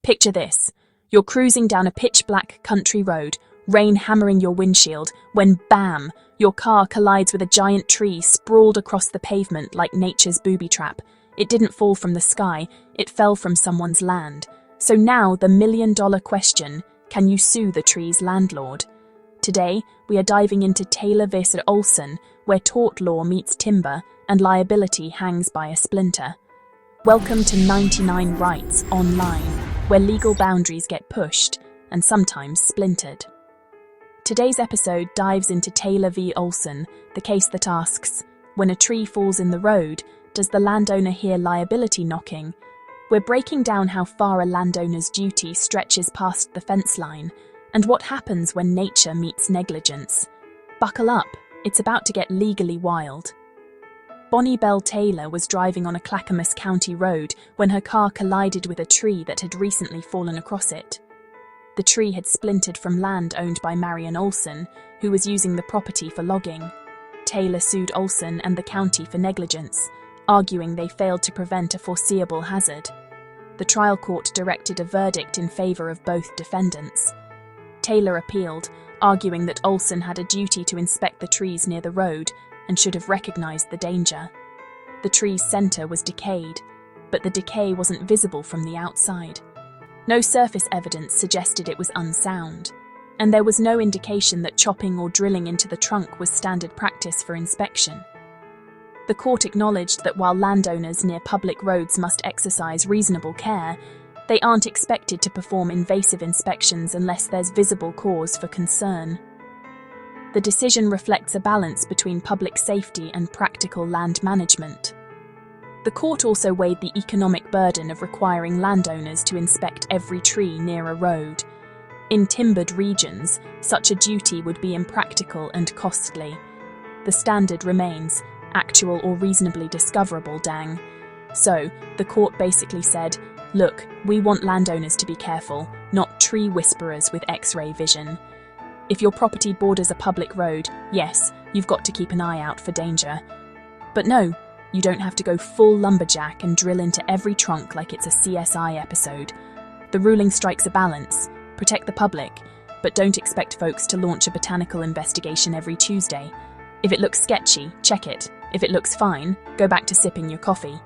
Picture this. You're cruising down a pitch-black country road, rain hammering your windshield, when bam! Your car collides with a giant tree sprawled across the pavement like nature's booby trap. It didn't fall from the sky, it fell from someone's land. So now the million-dollar question, can you sue the tree's landlord? Today, we are diving into Taylor v. Olsen, where tort law meets timber and liability hangs by a splinter. Welcome to 99 Rights Online, where legal boundaries get pushed and sometimes splintered. Today's episode dives into Taylor v. Olsen, the case that asks, when a tree falls in the road, does the landowner hear liability knocking? We're breaking down how far a landowner's duty stretches past the fence line, and what happens when nature meets negligence. Buckle up, it's about to get legally wild. Bonnie Bell Taylor was driving on a Clackamas County road when her car collided with a tree that had recently fallen across it. The tree had splintered from land owned by Marion Olsen, who was using the property for logging. Taylor sued Olsen and the county for negligence, arguing they failed to prevent a foreseeable hazard. The trial court directed a verdict in favor of both defendants. Taylor appealed, arguing that Olsen had a duty to inspect the trees near the road and should have recognized the danger. The tree's center was decayed, but the decay wasn't visible from the outside. No surface evidence suggested it was unsound, and there was no indication that chopping or drilling into the trunk was standard practice for inspection. The court acknowledged that while landowners near public roads must exercise reasonable care, they aren't expected to perform invasive inspections unless there's visible cause for concern. The decision reflects a balance between public safety and practical land management. The court also weighed the economic burden of requiring landowners to inspect every tree near a road. In timbered regions, such a duty would be impractical and costly. The standard remains, actual or reasonably discoverable, dang. So, the court basically said, look, we want landowners to be careful, not tree whisperers with X-ray vision. If your property borders a public road, yes, you've got to keep an eye out for danger. But no, you don't have to go full lumberjack and drill into every trunk like it's a CSI episode. The ruling strikes a balance. Protect the public, but don't expect folks to launch a botanical investigation every Tuesday. If it looks sketchy, check it. If it looks fine, go back to sipping your coffee.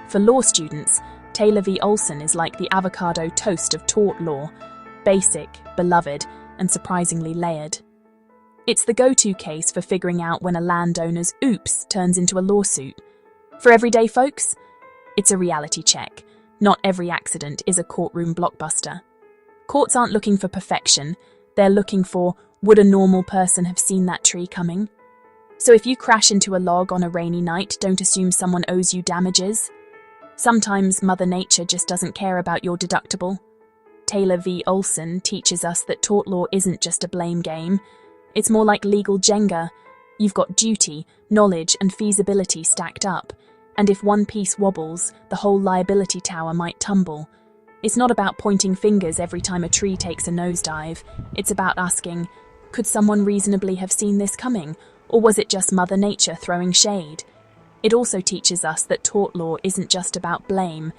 For law students, Taylor v. Olsen is like the avocado toast of tort law. Basic, beloved, and surprisingly layered. It's the go-to case for figuring out when a landowner's oops turns into a lawsuit. For everyday folks, it's a reality check. Not every accident is a courtroom blockbuster. Courts aren't looking for perfection, they're looking for, would a normal person have seen that tree coming? So if you crash into a log on a rainy night, don't assume someone owes you damages. Sometimes Mother Nature just doesn't care about your deductible. Taylor v. Olsen teaches us that tort law isn't just a blame game. It's more like legal Jenga. You've got duty, knowledge, and feasibility stacked up. And if one piece wobbles, the whole liability tower might tumble. It's not about pointing fingers every time a tree takes a nosedive. It's about asking, could someone reasonably have seen this coming? Or was it just Mother Nature throwing shade? It also teaches us that tort law isn't just about blame.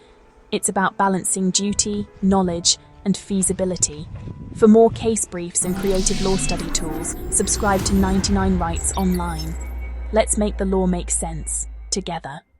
It's about balancing duty, knowledge, and feasibility. For more case briefs and creative law study tools, subscribe to 99 Rights Online. Let's make the law make sense, together.